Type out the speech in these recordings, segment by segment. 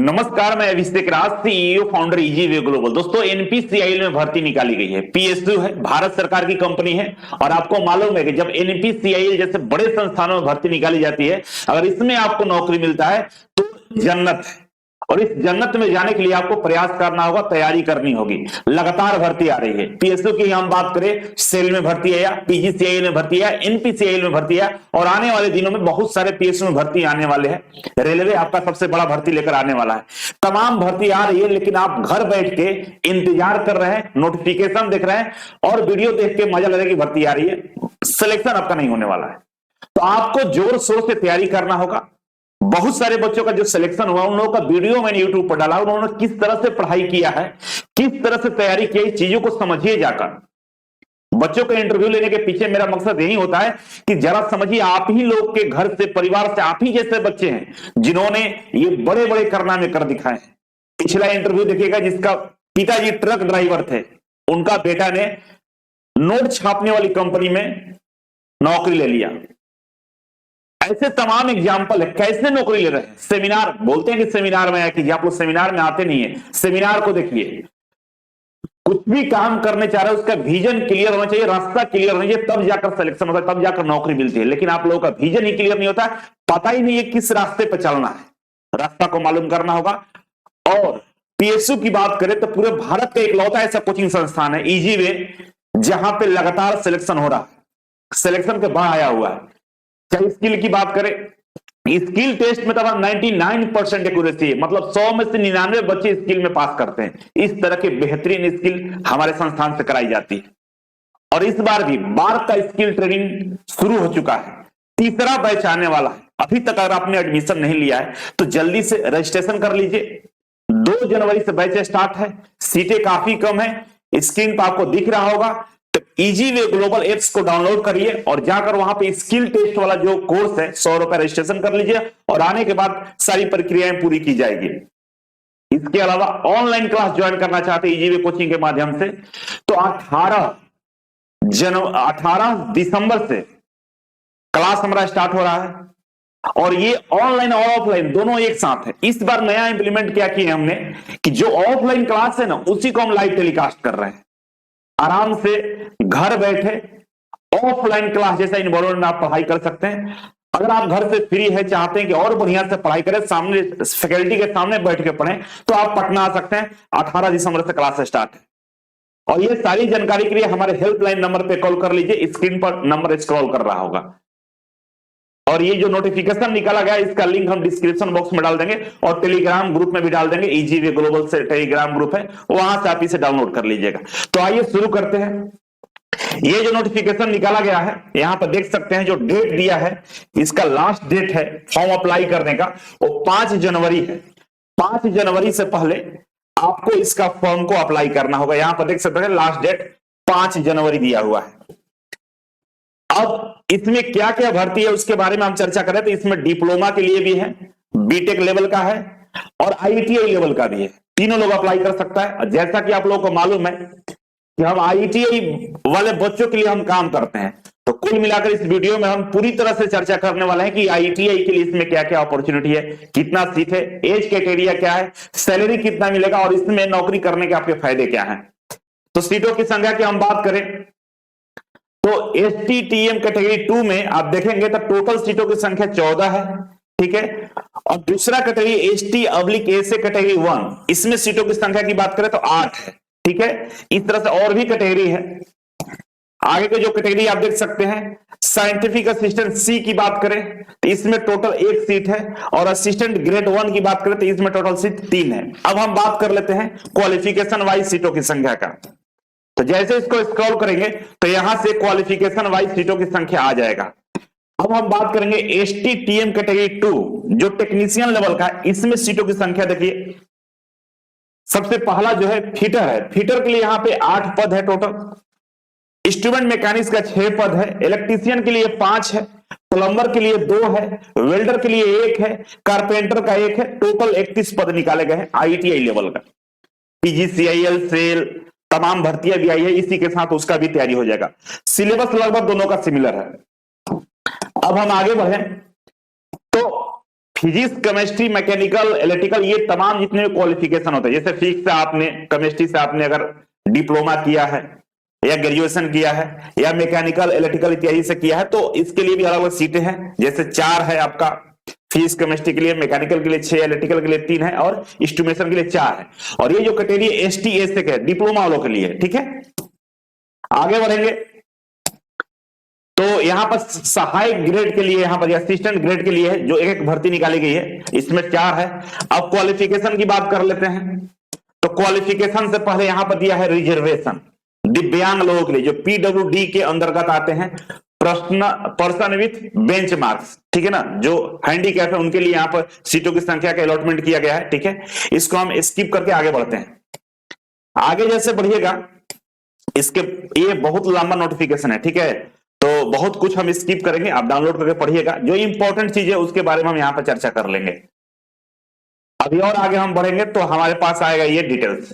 नमस्कार, मैं अभिषेक राज, CEO founder इजीवे global. दोस्तों, एनपीसीआईएल में भर्ती निकाली गई है। पीएसयू है, भारत सरकार की कंपनी है। और आपको मालूम है कि जब एनपीसीआईएल जैसे बड़े संस्थानों में भर्ती निकाली जाती है, अगर इसमें आपको नौकरी मिलता है तो जन्नत है। और इस जन्नत में जाने के लिए आपको प्रयास करना होगा, तैयारी करनी होगी। लगातार भर्ती आ रही है। पीएसयू की हम बात करें, सेल में भर्ती है, या पीजीसीआईएल में भर्ती है, एनपीसीआईएल में भर्ती है। और आने वाले दिनों में बहुत सारे पीएसयू में भर्ती आने वाले हैं। रेलवे आपका सबसे बड़ा भर्ती लेकर आने वाला है। तमाम भर्ती आ रही है, लेकिन आप घर बैठ के इंतजार कर रहे हैं, नोटिफिकेशन देख रहे हैं और वीडियो देख के मजा ले रहे हैं कि भर्ती आ रही है। सिलेक्शन आपका नहीं होने वाला है। तो आपको जोर शोर से तैयारी करना होगा। बहुत सारे बच्चों का जो सिलेक्शन हुआ, उन लोगों का वीडियो मैंने यूट्यूब पर डाला। उन्होंने किस तरह से पढ़ाई किया है, किस तरह से तैयारी की, इस चीजों को समझिए जाकर। बच्चों का इंटरव्यू लेने के पीछे मेरा मकसद यही होता है कि जरा समझिए, आप ही लोग के घर से, परिवार से, आप ही जैसे बच्चे हैं जिन्होंने ये बड़े बड़े कारनामे कर दिखाए हैं। पिछला इंटरव्यू देखिएगा, जिसका पिताजी ट्रक ड्राइवर थे, उनका बेटा ने नोट छापने वाली कंपनी में नौकरी ले लिया। ऐसे तमाम एग्जाम्पल है। कैसे नौकरी ले रहे हैं? सेमिनार बोलते हैं कि सेमिनार में आया कीजिए। आप लोग सेमिनार में आते नहीं है। सेमिनार को देखिए, कुछ भी काम करने चाह रहे हैं, उसका विजन क्लियर होना चाहिए, रास्ता क्लियर होना चाहिए, तब जाकर सिलेक्शन होता है, तब जाकर नौकरी मिलती है। लेकिन आप लोगों का विजन ही क्लियर नहीं होता, पता ही नहीं है किस रास्ते पर चलना है। रास्ता को मालूम करना होगा। और पीएसयू की बात करें तो पूरे भारत का इकलौता ऐसा कोचिंग संस्थान है, इजीवे, जहां पे लगातार सिलेक्शन हो रहा है। सिलेक्शन के बढ़ आया हुआ है। चाहे स्किल की बात करें, स्किल टेस्ट में तब 99% एक्यूरेसी है, मतलब 100 में से 99 बच्चे स्किल में पास करते हैं। इस तरह के बेहतरीन स्किल हमारे संस्थान से कराई जाती है। और इस बार भी बार का स्किल ट्रेनिंग शुरू हो चुका है। तीसरा बैच आने वाला है। अभी तक अगर आपने एडमिशन नहीं लिया है तो जल्दी से रजिस्ट्रेशन कर लीजिए। 2 जनवरी से बैच स्टार्ट है। सीटें काफी कम है, स्क्रीन पर आपको दिख रहा होगा। तो इजीवे ग्लोबल एप्स को डाउनलोड करिए और जाकर वहां पे स्किल टेस्ट वाला जो कोर्स है, 100 रुपए रजिस्ट्रेशन कर लीजिए और आने के बाद सारी प्रक्रियाएं पूरी की जाएगी। इसके अलावा ऑनलाइन क्लास ज्वाइन करना चाहते हैं इजीवे कोचिंग के माध्यम से, तो 18 दिसंबर से क्लास हमारा स्टार्ट हो रहा है। और ये ऑनलाइन और ऑफलाइन दोनों एक साथ है। इस बार नया इंप्लीमेंट क्या किया हमने कि जो ऑफलाइन क्लास है ना, उसी को हम लाइव टेलीकास्ट कर रहे हैं। आराम से घर बैठे ऑफलाइन क्लास जैसा इन्वायरमेंट में आप पढ़ाई कर सकते हैं। अगर आप घर से फ्री है, चाहते हैं कि और बढ़िया से पढ़ाई करें, सामने फैकल्टी के सामने बैठ के पढ़ें, तो आप पटना आ सकते हैं। 18 दिसंबर से क्लास स्टार्ट है। और ये सारी जानकारी के लिए हमारे हेल्पलाइन नंबर पे कॉल कर लीजिए। स्क्रीन पर नंबर स्क्रॉल कर रहा होगा। और ये जो नोटिफिकेशन निकाला गया, इसका लिंक हम डिस्क्रिप्शन बॉक्स में डाल देंगे और टेलीग्राम ग्रुप में भी डाल देंगे। इजीवे ग्लोबल से टेलीग्राम ग्रुप है, वहां से आप इसे डाउनलोड कर लीजिएगा। तो आइए शुरू करते हैं। ये जो नोटिफिकेशन निकाला गया है, यहां पर देख सकते हैं जो डेट दिया है, इसका लास्ट डेट है फॉर्म अप्लाई करने का, वो 5 जनवरी है। 5 जनवरी से पहले आपको इसका फॉर्म को अप्लाई करना होगा। यहां पर देख सकते हैं लास्ट डेट 5 जनवरी दिया हुआ है। अब इसमें क्या क्या भर्ती है उसके बारे में हम चर्चा करें तो इसमें डिप्लोमा के लिए भी है, बीटेक लेवल का है और आईटीआई लेवल का भी है। तीनों लोग अप्लाई कर सकता है। जैसा कि आप लोगों को मालूम है कि हम आईटीआई वाले बच्चों के लिए हम काम करते हैं, तो कुल मिलाकर इस वीडियो में हम पूरी तरह से चर्चा करने वाले हैं कि आईटीआई के लिए इसमें क्या क्या अपॉर्चुनिटी है, कितना सीट है, एज क्राइटेरिया क्या है, सैलरी कितना मिलेगा और इसमें नौकरी करने के आपके फायदे क्या हैं। तो सीटों की संख्या की हम बात करें तो एसटीटीएम कैटेगरी 2 में आप देखेंगे तो टोटल सीटों की संख्या 14 है, ठीक है। और दूसरा कैटेगरी एसटी/ए से कैटेगरी 1, इसमें सीटों की संख्या की बात करें तो 8 है, ठीक है। इस तरह से और भी कैटेगरी है। आगे के जो कैटेगरी आप देख सकते हैं, साइंटिफिक असिस्टेंट सी की बात करें तो इसमें टोटल 1 सीट है और असिस्टेंट ग्रेड 1 की बात करें तो इसमें टोटल सीट 3 है। अब हम बात कर लेते हैं क्वालिफिकेशन वाइज सीटों की संख्या का। तो जैसे इसको स्क्रॉल करेंगे तो यहां से क्वालिफिकेशन वाइज सीटों की संख्या आ जाएगा। अब हम बात करेंगे एसटीटीएम कैटेगरी 2 जो टेक्नीशियन लेवल का, इसमें सीटों की संख्या देखिए। सबसे पहला जो है फिटर है। फिटर के लिए यहां पे 8 पद है टोटल। इंस्ट्रूमेंट मैकेनिक्स का 6 पद है। इलेक्ट्रीशियन के लिए 5 है। प्लम्बर के लिए 2 है। वेल्डर के लिए 1 है। कारपेंटर का 1 है। टोटल 31 पद निकाले गए हैं आईटीआई लेवल का। पीजीसीआईएल, सेल, तमाम भर्तियां भी आई है, इसी के साथ उसका भी तैयारी हो जाएगा। सिलेबस लगभग दोनों का सिमिलर है। अब हम आगे बढ़े तो फिजिक्स, केमिस्ट्री, मैकेनिकल, इलेक्ट्रिकल, ये तमाम जितने क्वालिफिकेशन होते हैं, जैसे फिजिक्स से आपने, केमिस्ट्री से आपने अगर डिप्लोमा किया है या ग्रेजुएशन किया है या मैकेनिकल, इलेक्ट्रिकल इत्यादि से किया है, तो इसके लिए भी अलग अलग सीटें हैं। जैसे 4 है आपका फिजिक्स केमिस्ट्री के लिए, मैकेनिकल के लिए 6, इलेक्ट्रिकल के लिए 3 है और इंस्ट्रूमेंटेशन के लिए 4 है। और ये जो कैटेगरी एसटी एस है डिप्लोमा वालों के लिए, ठीक है। आगे बढ़ेंगे तो यहां पर सहायक ग्रेड के लिए, यहां पर असिस्टेंट ग्रेड के लिए है जो एक भर्ती निकाली गई है, इसमें 4 है। अब क्वालिफिकेशन की बात कर लेते हैं। तो क्वालिफिकेशन से पहले यहां पर दिया है रिजर्वेशन, दिव्यांग लोगों के लिए जो पीडब्ल्यूडी के अंतर्गत आते हैं, पर्सन विथ बेंच मार्क्स, ठीक है ना, जो हैंडीकैप है उनके लिए यहां पर सीटों की संख्या का अलॉटमेंट किया गया है, ठीक है। इसको हम स्किप करके आगे बढ़ते हैं। आगे जैसे बढ़िएगा, इसके ये बहुत लंबा नोटिफिकेशन है, ठीक है, तो बहुत कुछ हम स्किप करेंगे, आप डाउनलोड करके पढ़िएगा। जो इंपॉर्टेंट चीज है उसके बारे में हम यहां पर चर्चा कर लेंगे। अभी और आगे हम बढ़ेंगे तो हमारे पास आएगा ये डिटेल्स,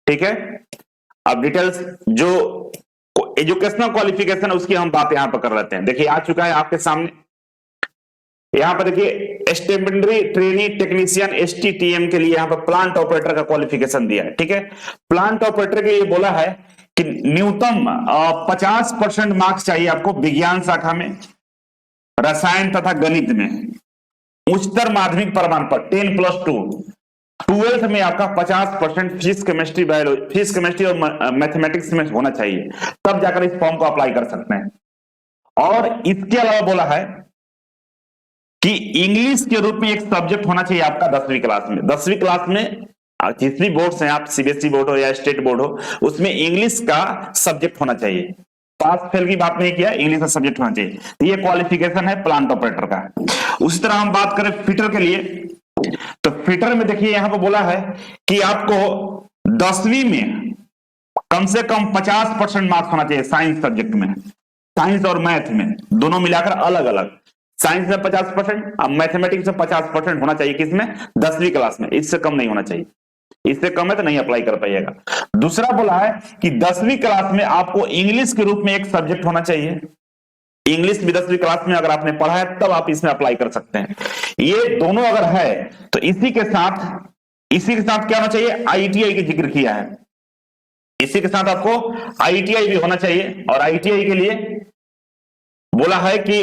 ठीक है। अब डिटेल्स जो एजुकेशनल क्वालिफिकेशन है उसकी हम बात यहां पर कर लेते हैं। देखिए आ चुका है आपके सामने, यहां पर देखिए स्टेपनरी ट्रेनी टेक्नीशियन एसटीटीएम के लिए यहां पर प्लांट ऑपरेटर का क्वालिफिकेशन दिया है, ठीक है। प्लांट ऑपरेटर के लिए बोला है कि न्यूनतम 50% मार्क्स चाहिए आपको विज्ञान शाखा में, रसायन तथा गणित में, उच्चतर माध्यमिक प्रमाण पर 10+2, 12th में आपका 50% physics chemistry biology, physics chemistry और मैथमेटिक्स में होना चाहिए, तब जाकर इस फॉर्म को अप्लाई कर सकते हैं। और इसके अलावा बोला है कि इंग्लिश के रूप में एक सब्जेक्ट होना चाहिए आपका 10वीं क्लास में। 10वीं क्लास में जितनी बोर्ड्स हैं, आप सीबीएसई बोर्ड हो या स्टेट बोर्ड हो, उसमें इंग्लिश का सब्जेक्ट होना चाहिए। पास फेल की बात नहीं किया, इंग्लिश का सब्जेक्ट होना चाहिए। तो ये क्वालिफिकेशन है प्लांट ऑपरेटर का। उसी तरह हम बात करें फिटर के लिए, तो फिटर में देखिए यहां पर बोला है कि आपको 10वीं में कम से कम 50% मार्क्स होना चाहिए साइंस सब्जेक्ट में, साइंस और मैथ में दोनों मिलाकर अलग अलग। साइंस में 50%, अब मैथमेटिक्स में 50% होना चाहिए, किसमें, 10वीं क्लास में, इससे कम नहीं होना चाहिए। इससे कम है तो नहीं अप्लाई कर पाइएगा। दूसरा बोला है कि 10वीं क्लास में आपको इंग्लिश के रूप में एक सब्जेक्ट होना चाहिए। इंग्लिश भी 10वीं क्लास में अगर आपने पढ़ा है तब आप इसमें अप्लाई कर सकते हैं। ये दोनों अगर है तो इसी के साथ क्या होना चाहिए, आईटीआई का जिक्र किया है। इसी के साथ आपको आईटीआई भी होना चाहिए, और आईटीआई के लिए बोला है कि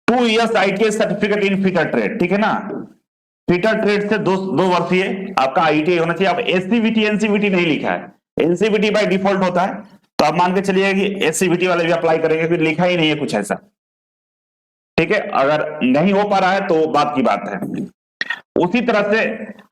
2 years ITI certificate in fitter trade, ठीक है ना। फिटर ट्रेड से 2 वर्षीय आपका आईटीआई होना चाहिए। अब एससीबीटी एनसीबीटी नहीं लिखा है, एनसीबीटी बाय डिफॉल्ट होता है, तो आप मान के चलिए कि एससीबीटी वाले भी अप्लाई करेंगे, फिर लिखा ही नहीं है कुछ ऐसा, ठीक है। अगर नहीं हो पा रहा है तो बात की बात है। उसी तरह से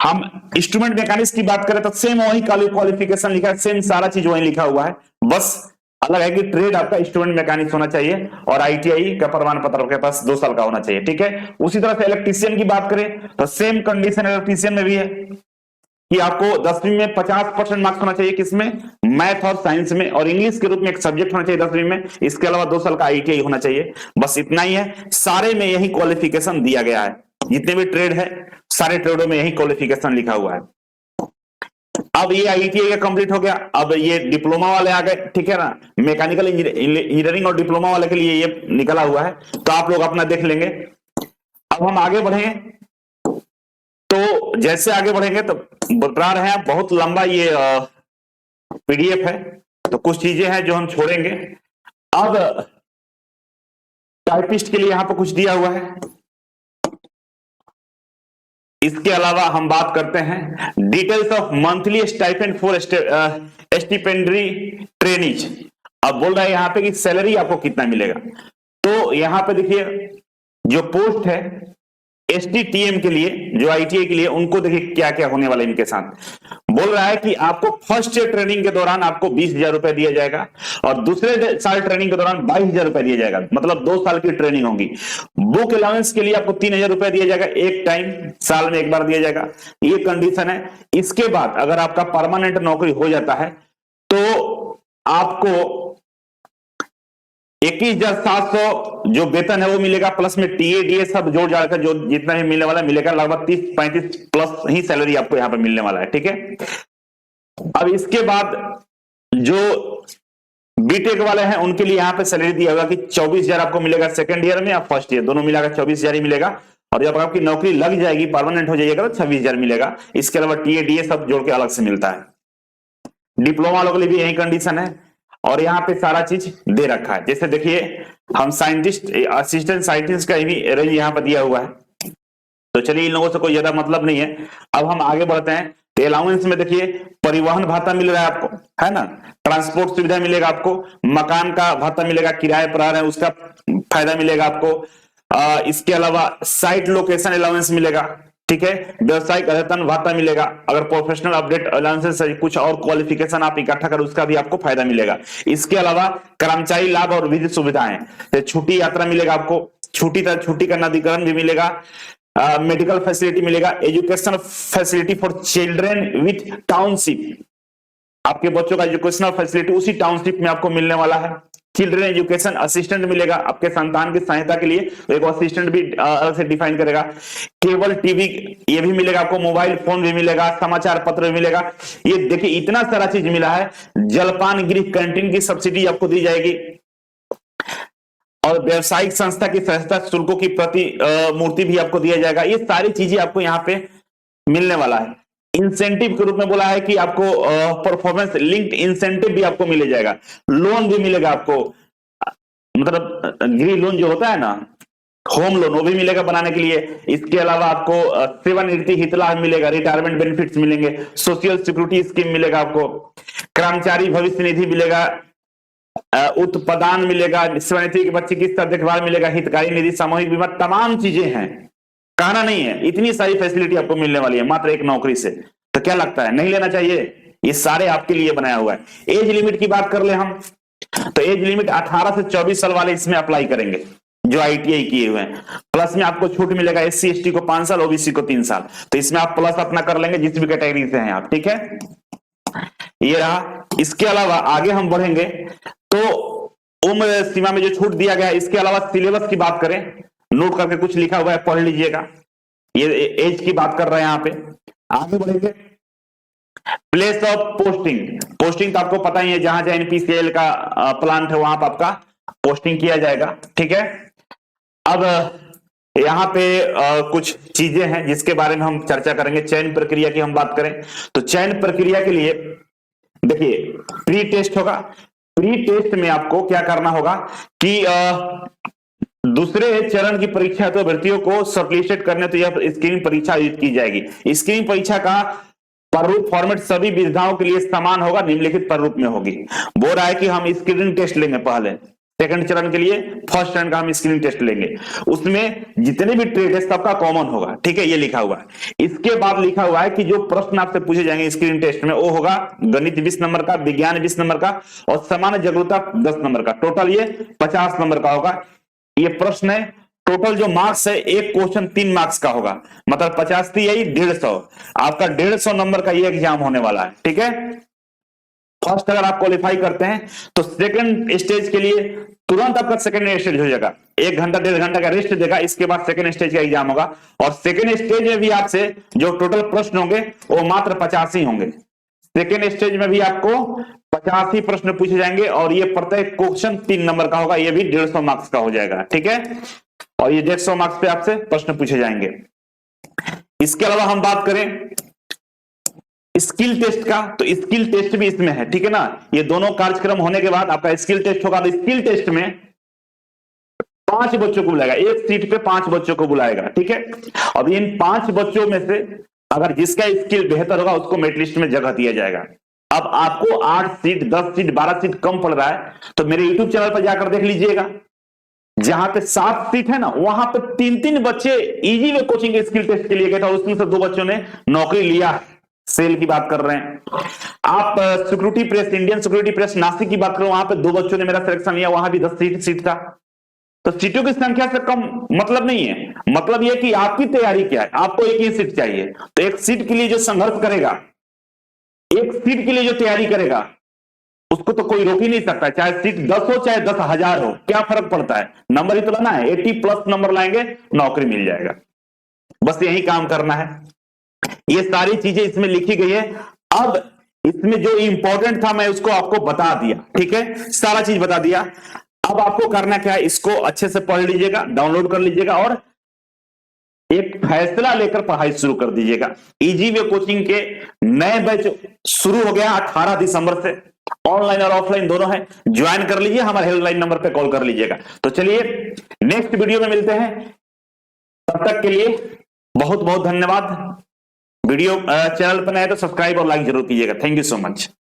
हम इंस्ट्रूमेंट मैकेनिक्स की बात करें तो सेम वही क्वालिफिकेशन लिखा है, सेम सारा चीज वही लिखा हुआ है, बस अलग है कि ट्रेड आपका इंस्ट्रूमेंट मैकेनिक्स होना चाहिए और आईटीआई का प्रमाण पत्र आपके पास 2 साल का होना चाहिए, ठीक है। उसी तरह से इलेक्ट्रीशियन की बात करें तो सेम कंडीशन इलेक्ट्रीशियन में भी है कि आपको 10वीं में 50% मार्क्स होना चाहिए, किसमें, मैथ और साइंस में, और इंग्लिश के रूप में एक सब्जेक्ट होना चाहिए 10वीं में। इसके अलावा 2 साल का आईटीआई होना चाहिए, बस इतना ही है। सारे में यही क्वालिफिकेशन दिया गया है, जितने भी ट्रेड है सारे ट्रेडों में यही क्वालिफिकेशन लिखा हुआ है। अब ये आईटीआई का कंप्लीट हो गया, अब ये डिप्लोमा वाले आ गए, ठीक है ना। मैकेनिकल इंजीनियरिंग और डिप्लोमा वाले के लिए ये निकला हुआ है, तो आप लोग अपना देख लेंगे। अब हम आगे बढ़ेंगे, तो जैसे आगे बढ़ेंगे तो बता रहे हैं बहुत लंबा ये पीडीएफ है, तो कुछ चीजें हैं जो हम छोड़ेंगे। अब टाइपिस्ट के लिए यहां पर कुछ दिया हुआ है। इसके अलावा हम बात करते हैं details of monthly stipend for stipendiary trainees. अब बोल रहा है यहां पे कि सैलरी आपको कितना मिलेगा, तो यहां पे देखिए जो पोस्ट है एसटीटीएम के लिए, जो आईटीआई के लिए, उनको देखिए क्या क्या होने वाला है इनके साथ। बोल रहा है कि आपको फर्स्ट ईयर ट्रेनिंग के दौरान आपको 20,000 रुपए दिया जाएगा, और दूसरे साल ट्रेनिंग के दौरान 22,000 रुपए दिया जाएगा, मतलब 2 साल की ट्रेनिंग होगी। बुक अलाउंस के लिए आपको 3,000 रुपए दिया जाएगा, एक टाइम साल में एक बार दिया जाएगा, ये कंडीशन है। इसके बाद अगर आपका परमानेंट नौकरी हो जाता है तो आपको 21,700 जो वेतन है वो मिलेगा, प्लस में टीए डीए सब जोड़ जाकर जो जितना भी मिलने वाला मिलेगा, लगभग 30-35 प्लस ही सैलरी आपको यहां पर मिलने वाला है, ठीक है। अब इसके बाद जो बीटेक वाले हैं उनके लिए यहां पे सैलरी दिया होगा कि 24,000 आपको मिलेगा सेकंड ईयर में या फर्स्ट ईयर, दोनों मिलाकर 24,000 ही मिलेगा। और जब आपकी नौकरी लग जाएगी, परमानेंट हो जाएगा, तो 26,000 मिलेगा। इसके अलावा टीए डीए सब जोड़ के अलग से मिलता है। डिप्लोमा वालों के लिए भी यही कंडीशन है, और यहाँ पे सारा चीज दे रखा है। जैसे देखिए, हम साइंटिस्ट, असिस्टेंट साइंटिस्ट का भी रेंज यहाँ पर दिया हुआ है। तो चलिए, इन लोगों से कोई ज्यादा मतलब नहीं है। अब हम आगे बढ़ते हैं। तो अलाउंस में देखिए, परिवहन भत्ता मिल रहा है आपको, है ना, ट्रांसपोर्ट सुविधा मिलेगा आपको, मकान का भत्ता मिलेगा, किराए पर आ रहे हैं उसका फायदा मिलेगा आपको। इसके अलावा साइट लोकेशन अलाउंस मिलेगा, ठीक है, व्यवसायिक अद्यतन भत्ता मिलेगा। अगर प्रोफेशनल अपडेट अलाउंसेस कुछ और क्वालिफिकेशन आप इकट्ठा करें, उसका भी आपको फायदा मिलेगा। इसके अलावा कर्मचारी लाभ और विधि सुविधाएं, तो छुट्टी यात्रा मिलेगा आपको, छुट्टी का नवीकरण भी मिलेगा, मेडिकल फैसिलिटी मिलेगा, education facility for children with township, आपके बच्चों का एजुकेशनल फैसिलिटी उसी टाउनशिप में आपको मिलने वाला है। चिल्ड्रन एजुकेशन असिस्टेंट मिलेगा आपके संतान की सहायता के लिए, तो एक असिस्टेंट भी अलग से डिफाइन करेगा। केबल टीवी ये भी मिलेगा आपको, मोबाइल फोन भी मिलेगा, समाचार पत्र भी मिलेगा। ये देखिए, इतना सारा चीज मिला है। जलपान गृह कैंटीन की सब्सिडी आपको दी जाएगी, और व्यावसायिक संस्था की सहायता शुल्कों की प्रति मूर्ति भी आपको दिया जाएगा। ये सारी चीजें आपको यहाँ पे मिलने वाला है। इंसेंटिव के रूप में बोला है कि आपको परफॉर्मेंस लिंक्ड इंसेंटिव भी आपको मिल जाएगा, लोन भी मिलेगा आपको, मतलब गृह लोन जो होता है ना, होम लोन, वो भी मिलेगा बनाने के लिए। इसके अलावा आपको सेवानिवृत्ति हित लाभ मिलेगा, रिटायरमेंट बेनिफिट्स मिलेंगे, सोशल सिक्योरिटी स्कीम मिलेगा आपको, कर्मचारी भविष्य निधि मिलेगा, उत्पादन मिलेगा, सेवानिवृत्ति के बच्चे की देखभाल मिलेगा, हितकारी निधि, सामूहिक बीमा, तमाम चीजें हैं, कहना नहीं है, इतनी सारी फैसिलिटी आपको मिलने वाली है मात्र एक नौकरी से। तो क्या लगता है, नहीं लेना चाहिए? ये सारे आपके लिए बनाया हुआ है। एज लिमिट की बात कर ले हम, तो एज लिमिट 18 से 24 साल वाले इसमें अप्लाई करेंगे जो आईटीआई किए हुए हैं। प्लस में आपको छूट मिलेगा, एससी एसटी को 5 साल, ओबीसी को 3 साल। तो इसमें आप प्लस अपना कर लेंगे जिस भी कैटेगरी से हैं आप, ठीक है, ये रहा। इसके अलावा आगे हम बढ़ेंगे तो उम्र सीमा में जो छूट दिया गया है, इसके अलावा सिलेबस की बात करें, नोट करके कुछ लिखा हुआ है, पढ़ लीजिएगा। ये एज की बात कर रहे हैं यहाँ पे। आगे बढ़ेंगे, प्लेस ऑफ पोस्टिंग। पोस्टिंग तो आपको पता ही है, जहां जहां एनपीसीएल का प्लांट है वहां पर आपका पोस्टिंग किया जाएगा, ठीक है। अब यहाँ पे कुछ चीजें हैं जिसके बारे में हम चर्चा करेंगे। चयन प्रक्रिया की हम बात करें तो चयन प्रक्रिया के लिए देखिए, प्री टेस्ट होगा। प्री टेस्ट में आपको क्या करना होगा कि दूसरे चरण की परीक्षा तो अभ्यर्थियों को शॉर्टलिस्टेड करने तो यह स्क्रीनिंग परीक्षा आयोजित की जाएगी। स्क्रीनिंग परीक्षा का प्रारूप फॉर्मेट सभी विधाओं के लिए समान होगा, निम्नलिखित प्रारूप में होगी। बोल रहा है कि हम स्क्रीनिंग टेस्ट लेंगे पहले, सेकंड चरण के लिए फर्स्ट चरण का हम स्क्रीनिंग टेस्ट लेंगे, उसमें जितने भी ट्रेड है सबका कॉमन होगा, ठीक है, ये लिखा हुआ है। इसके बाद लिखा हुआ है कि जो प्रश्न आपसे पूछे जाएंगे स्क्रीनिंग टेस्ट में वो होगा गणित 20 नंबर का, विज्ञान 20 नंबर का और सामान्य जागरूकता 10 नंबर का, टोटल ये 50 नंबर का होगा। ये प्रश्न है, टोटल जो मार्क्स है एक क्वेश्चन 3 मार्क्स का होगा, मतलब 50 थी यही 150, आपका 150 नंबर का ये एग्जाम होने वाला है, ठीक है। फर्स्ट अगर आप क्वालिफाई करते हैं तो सेकंड स्टेज के लिए तुरंत आपका सेकंड स्टेज हो जाएगा, 1 घंटा 1.5 घंटा का रेस्ट देगा, इसके बाद सेकंड स्टेज का एग्जाम होगा। और सेकंड स्टेज में भी आपसे जो टोटल प्रश्न होंगे वो मात्र 50 ही होंगे। सेकंड स्टेज में भी आपको 50 ही प्रश्न पूछे जाएंगे और ये प्रत्येक क्वेश्चन 3 नंबर का होगा, ये भी 150 मार्क्स का हो जाएगा, ठीक है। और ये 150 मार्क्स पे आपसे प्रश्न पूछे जाएंगे। इसके अलावा हम बात करें स्किल टेस्ट का, तो स्किल टेस्ट भी इसमें है, ठीक है ना। ये दोनों कार्यक्रम होने के बाद आपका स्किल टेस्ट होगा। तो स्किल टेस्ट में 5 बच्चों को बुलाएगा, एक सीट पे 5 बच्चों को बुलाएगा, ठीक है। अब इन 5 बच्चों में से अगर जिसका स्किल बेहतर होगा उसको मेरिट लिस्ट में जगह दिया जाएगा। अब आपको 8 सीट 10 सीट 12 सीट कम पड़ रहा है तो मेरे यूट्यूब चैनल पर जाकर देख लीजिएगा, जहां पे 7 सीट है ना वहां पे 3-3 बच्चे easy way coaching skill test के लिए गए थे, उसमें से 2 बच्चों ने नौकरी लिया है। सेल की बात कर रहे हैं आप, security press, Indian security press Nashik की बात करो, वहां पे 2 बच्चों ने मेरा सिलेक्शन लिया, वहां भी 10 सीट था। तो सीटों की संख्या से कम मतलब नहीं है, मतलब यह कि आपकी तैयारी क्या है, आपको एक ही सीट चाहिए। तो एक सीट के लिए जो संघर्ष करेगा, एक सीट के लिए जो तैयारी करेगा उसको तो कोई रोक ही नहीं सकता, चाहे सीट 10 हो चाहे 10,000 हो, क्या फर्क पड़ता है, नंबर ही तो लाना है। 80+ नंबर लाएंगे नौकरी मिल जाएगा, बस यही काम करना है। ये सारी चीजें इसमें लिखी गई है। अब इसमें जो इंपॉर्टेंट था मैं उसको आपको बता दिया, ठीक है, सारा चीज बता दिया। अब आपको करना क्या है, इसको अच्छे से पढ़ लीजिएगा, डाउनलोड कर लीजिएगा और एक फैसला लेकर पढ़ाई शुरू कर दीजिएगा। इजी वे कोचिंग के नए बैच शुरू हो गया 18 दिसंबर से, ऑनलाइन और ऑफलाइन दोनों है। ज्वाइन कर लीजिए, हमारे हेल्पलाइन नंबर पे कॉल कर लीजिएगा। तो चलिए नेक्स्ट वीडियो में मिलते हैं, तब तक के लिए बहुत बहुत धन्यवाद। वीडियो चैनल पर नए तो सब्सक्राइब और लाइक जरूर कीजिएगा। Thank you so much.